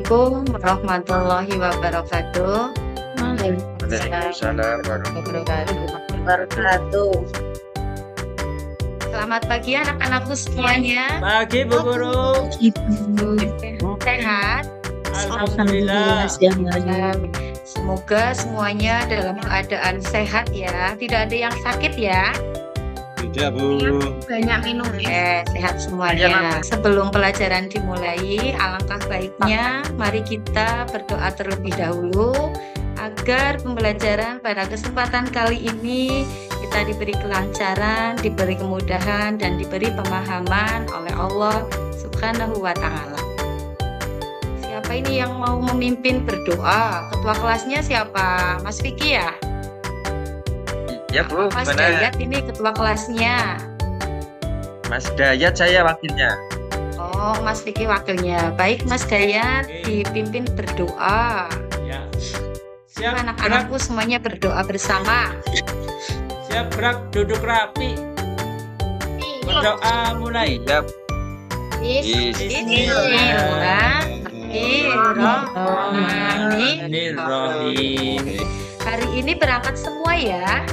Assalamualaikum warahmatullahi wabarakatuh. Waalaikumsalam warahmatullahi Wabarakatuh. Selamat pagi anak-anakku semuanya. Pagi Bu Guru. Sehat? Alhamdulillah. Semoga semuanya dalam keadaan sehat ya. Tidak ada yang sakit ya. Tidak Bu. Banyak minum. Sehat semuanya. Sebelum pelajaran dimulai, alangkah baiknya mari kita berdoa terlebih dahulu agar pembelajaran pada kesempatan kali ini kita diberi kelancaran, diberi kemudahan, dan diberi pemahaman oleh Allah Subhanahu wa Ta'ala. Siapa ini yang mau memimpin berdoa? Ketua kelasnya siapa? Mas Vicky ya? Ya Bu, Mas gimana? Dayat ini ketua kelasnya. Mas Dayat saya wakilnya. Oh, Mas Vicky wakilnya. Baik, Mas Dayat dipimpin berdoa. Ya. Siap gerak, Anak-anakku semuanya berdoa bersama. siap gerak, duduk rapi. Berdoa mulai. Siap. Bismillahirrahmanirrahim. Hari ini berangkat semua ya.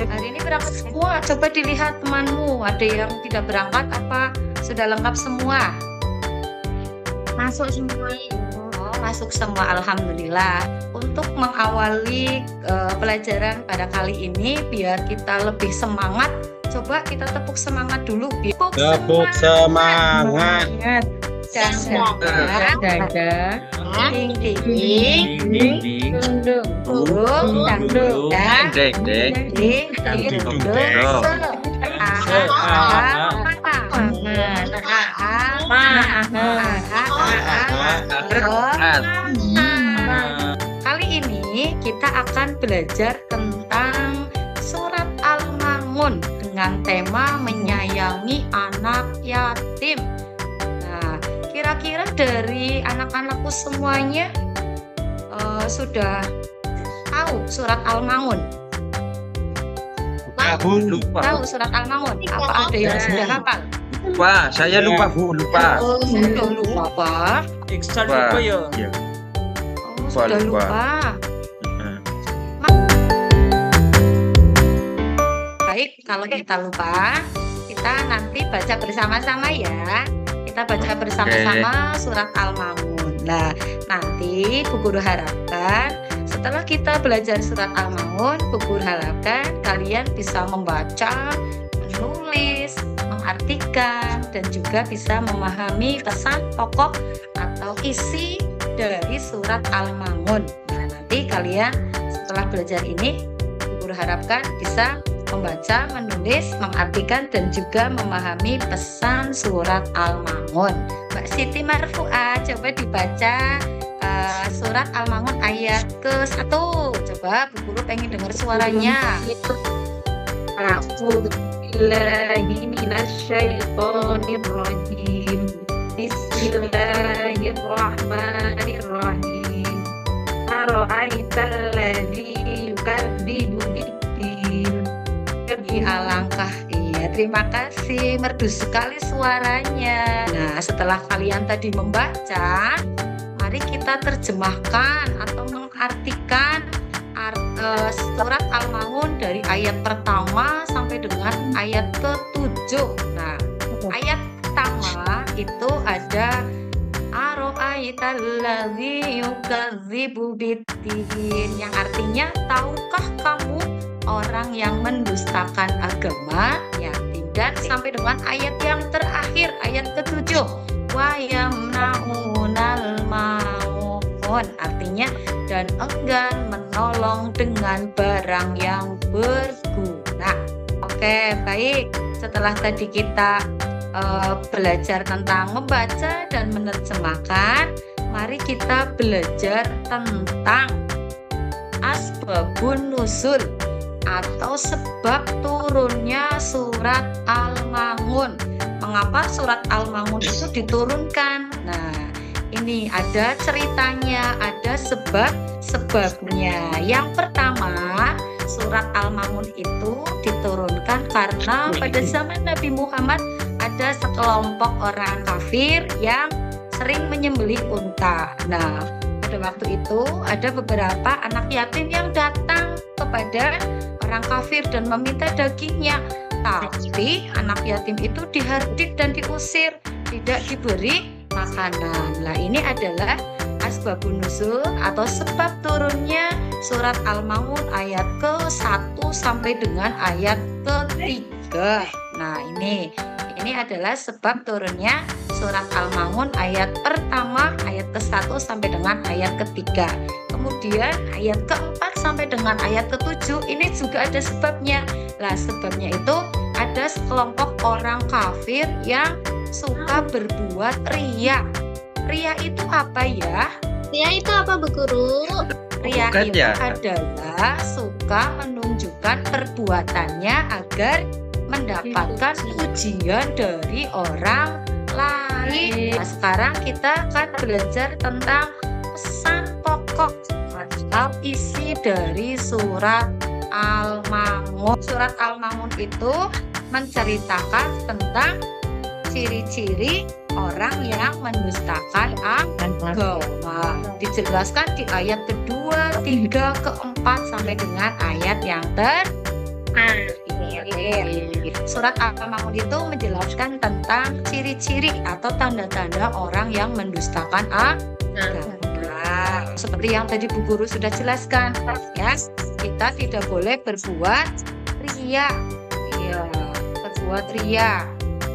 Hari ini berangkat semua. Coba dilihat temanmu, ada yang tidak berangkat apa sudah lengkap semua? Masuk semua. Oh, masuk semua, alhamdulillah. Untuk mengawali pelajaran pada kali ini, biar kita lebih semangat, coba kita tepuk semangat dulu. Tepuk semangat. Dada, ding ding ding, burung dangdut dan Deng deng. ding ding dong. Kali ini kita akan belajar tentang surat Al-Ma'un dengan tema menyayangi anak yatim. Nah, kira-kira dari anak-anakku semuanya sudah tahu surat Al-Ma'un? Lupa. Tahu surat Al-Ma'un? Apa ada yang sudah hafal? Lupa. Saya lupa Bu, lupa. Oh, sudah lupa, Pak. Iksan lupa ya. Iya. Oh, sudah lupa. lupa. Baik, kalau kita lupa, kita nanti baca bersama-sama ya. Kita baca bersama-sama surat Al-Ma'un. Nah, nanti Bu Guru harapkan setelah kita belajar surat Al-Ma'un, Bu Guru harapkan kalian bisa membaca, menulis, mengartikan, dan juga bisa memahami pesan pokok atau isi dari surat Al-Ma'un. Nah, nanti kalian setelah belajar ini, Bu Guru harapkan bisa membaca, menulis, mengartikan, dan juga memahami pesan surat Al-Ma'un. Mbak Siti Marfu'ah, coba dibaca surat Al-Ma'un ayat ke-1. Coba Bu Guru pengen dengar suaranya. A'udzubillahi minasyaitonirrajim. Bismillahirrahmanirrahim. Ara'aital ladzi yukadzibu biddin. Alangkah, iya, terima kasih, merdu sekali suaranya. Nah, setelah kalian tadi membaca, mari kita terjemahkan atau mengartikan surat Al-Ma'un dari ayat pertama sampai dengan ayat ke-7. Nah, ayat pertama itu ada Ara'aital ladzi yukadzibu biddin, yang artinya tahukah kamu orang yang mendustakan agama, yatim, dan sampai dengan ayat yang terakhir, ayat ke-7, wa yamna'unal ma'un, artinya dan enggan menolong dengan barang yang berguna. Oke, baik. Setelah tadi kita belajar tentang membaca dan menerjemahkan, mari kita belajar tentang asbabun nuzul atau sebab turunnya surat Al-Ma'un. Mengapa surat Al-Ma'un itu diturunkan? Nah, ini ada ceritanya, ada sebabnya. Yang pertama, surat Al-Ma'un itu diturunkan karena pada zaman Nabi Muhammad ada sekelompok orang kafir yang sering menyembelih unta. Nah, pada waktu itu ada beberapa anak yatim yang datang kepada orang kafir dan meminta dagingnya. Tapi anak yatim itu dihardik dan diusir, tidak diberi makanan. Nah, ini adalah asbabun nuzul atau sebab turunnya surat Al-Maun ayat ke-1 sampai dengan ayat ke-3. Nah, ini adalah sebab turunnya surat Al-Maun ayat pertama, ayat ke-1 sampai dengan ayat ke-3. Kemudian ayat ke-4 sampai dengan ayat ke-7 ini juga ada sebabnya. Lah, sebabnya itu ada sekelompok orang kafir yang suka berbuat riya. Riya itu apa ya? Ria itu apa, Bu Guru? Riya Bukan itu ya? adalah suka menunjukkan perbuatannya agar mendapatkan pujian dari orang lain. Nah, sekarang kita akan belajar tentang pesan pokok atau isi dari surat Al-Maun. Surat Al-Maun itu menceritakan tentang ciri-ciri orang yang mendustakan agama. Dijelaskan di ayat kedua, 3, keempat sampai dengan ayat yang terakhir. Surat Al-Maun itu menjelaskan tentang ciri-ciri atau tanda-tanda orang yang mendustakan agama. Seperti yang tadi Bu Guru sudah jelaskan, ya, kita tidak boleh berbuat riya. Iya, berbuat riya.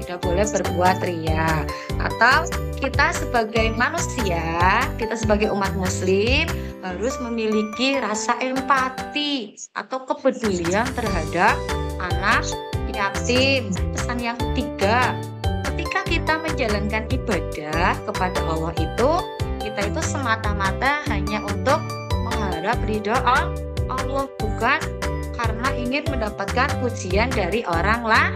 Tidak boleh berbuat riya. Atau kita sebagai manusia, kita sebagai umat muslim harus memiliki rasa empati atau kepedulian terhadap anak yatim. Pesan yang ketiga, ketika kita menjalankan ibadah kepada Allah itu, kita itu semata-mata hanya untuk mengharap ridho Allah, bukan karena ingin mendapatkan pujian dari orang lain.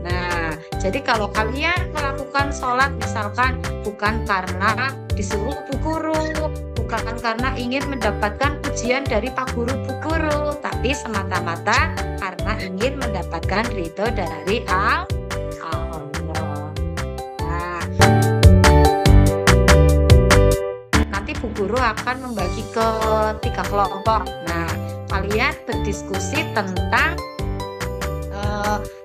Nah, jadi kalau kalian melakukan sholat misalkan bukan karena disuruh Bu Guru, bukan karena ingin mendapatkan pujian dari Pak Guru Bu Guru, tapi semata-mata karena ingin mendapatkan ridho dari Allah. Nah, nanti Bu Guru akan membagi ke 3 kelompok. Nah, kalian berdiskusi tentang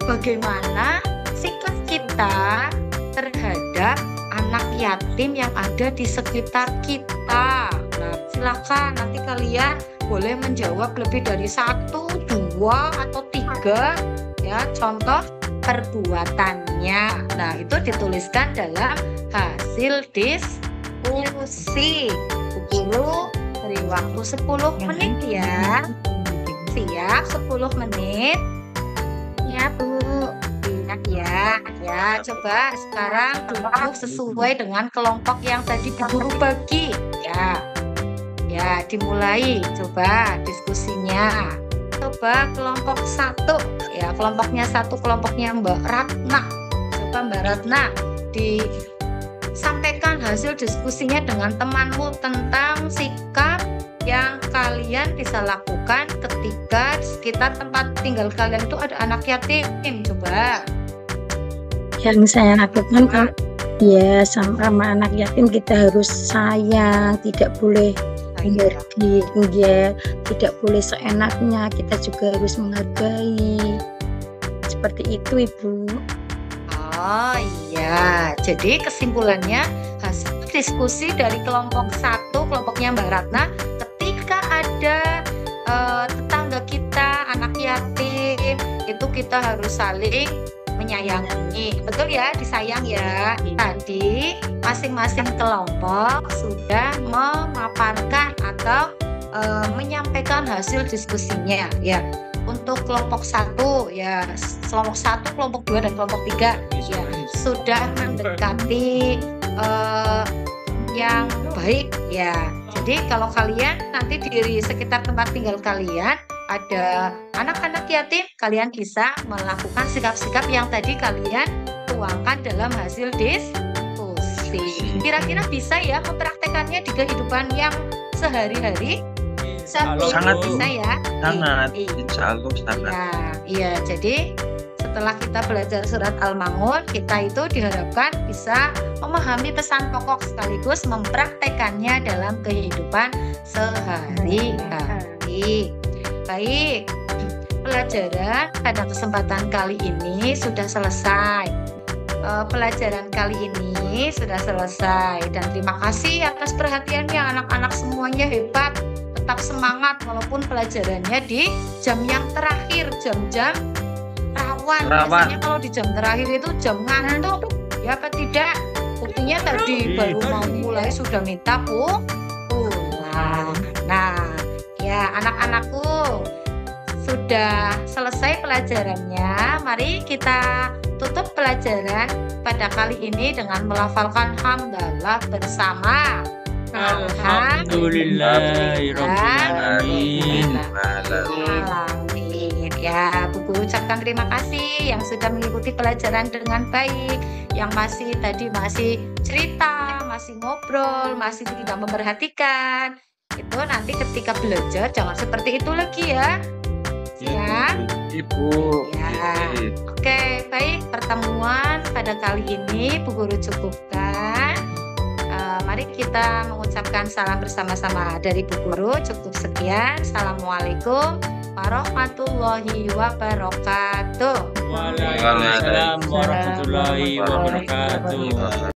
bagaimana sikap kita terhadap anak yatim yang ada di sekitar kita. Nah, silakan nanti kalian boleh menjawab lebih dari 1, 2, atau 3 ya, contoh perbuatannya. Nah, itu dituliskan dalam hasil diskusi. Bu Guru beri waktu 10 menit ya. Siap, 10 menit. Ya, Bu. Ingat ya. Ya, coba sekarang duduk sesuai dengan kelompok yang tadi Bu Guru bagi. Ya. Ya, dimulai. Coba diskusinya. Coba kelompok 1. Ya, kelompoknya 1, kelompoknya Mbak Ratna. Coba Mbak Ratna disampaikan hasil diskusinya dengan temanmu tentang sikap yang kalian bisa lakukan ketika di sekitar tempat tinggal kalian itu ada anak yatim. Coba. Yang saya lakukan ya sama anak yatim kita harus sayang, tidak boleh menghargai, ya, tidak boleh seenaknya, kita juga harus menghargai. Seperti itu, Ibu. Oh iya, jadi kesimpulannya hasil diskusi dari kelompok 1, kelompoknya Mbak Ratna, ketika ada tetangga kita anak yatim itu kita harus saling menyayangi, betul ya, disayang ya. Tadi masing-masing kelompok sudah memaparkan atau menyampaikan hasil diskusinya ya. Untuk kelompok 1 ya, kelompok 1, kelompok 2 dan kelompok 3 ya sudah mendekati yang baik ya. Jadi kalau kalian nanti di sekitar tempat tinggal kalian ada anak-anak yatim, kalian bisa melakukan sikap-sikap yang tadi kalian tuangkan dalam hasil diskusi. Kira-kira bisa ya mempraktekannya di kehidupan yang sehari-hari? Sangat bisa ya? sangat, Iya. insya Allah sangat. Iya, jadi setelah kita belajar surat Al-Maun, kita itu diharapkan bisa memahami pesan pokok sekaligus mempraktekannya dalam kehidupan sehari-hari. Baik, pelajaran pada kesempatan kali ini sudah selesai. Pelajaran kali ini sudah selesai dan terima kasih atas perhatiannya, anak-anak semuanya hebat, tetap semangat walaupun pelajarannya di jam yang terakhir, jam-jam rawan. Biasanya kalau di jam terakhir itu jam ngantuk, ya apa tidak? Buktinya tadi baru mau mulai sudah minta pulang. Nah, ya anak-anakku, sudah selesai pelajarannya. Mari kita tutup pelajaran pada kali ini dengan melafalkan hamdalah bersama. Alhamdulillahirrahmanirrahim. Ya, Bu Guru ucapkan terima kasih yang sudah mengikuti pelajaran dengan baik, yang masih cerita, masih ngobrol, masih tidak memperhatikan. Itu nanti ketika belajar jangan seperti itu lagi ya. Ya, Ibu. ya. Oke, baik, pertemuan pada kali ini Bu Guru cukupkan. Mari kita mengucapkan salam bersama-sama dari Bu Guru. Cukup sekian. Assalamualaikum warahmatullahi wabarakatuh. Waalaikumsalam warahmatullahi wabarakatuh.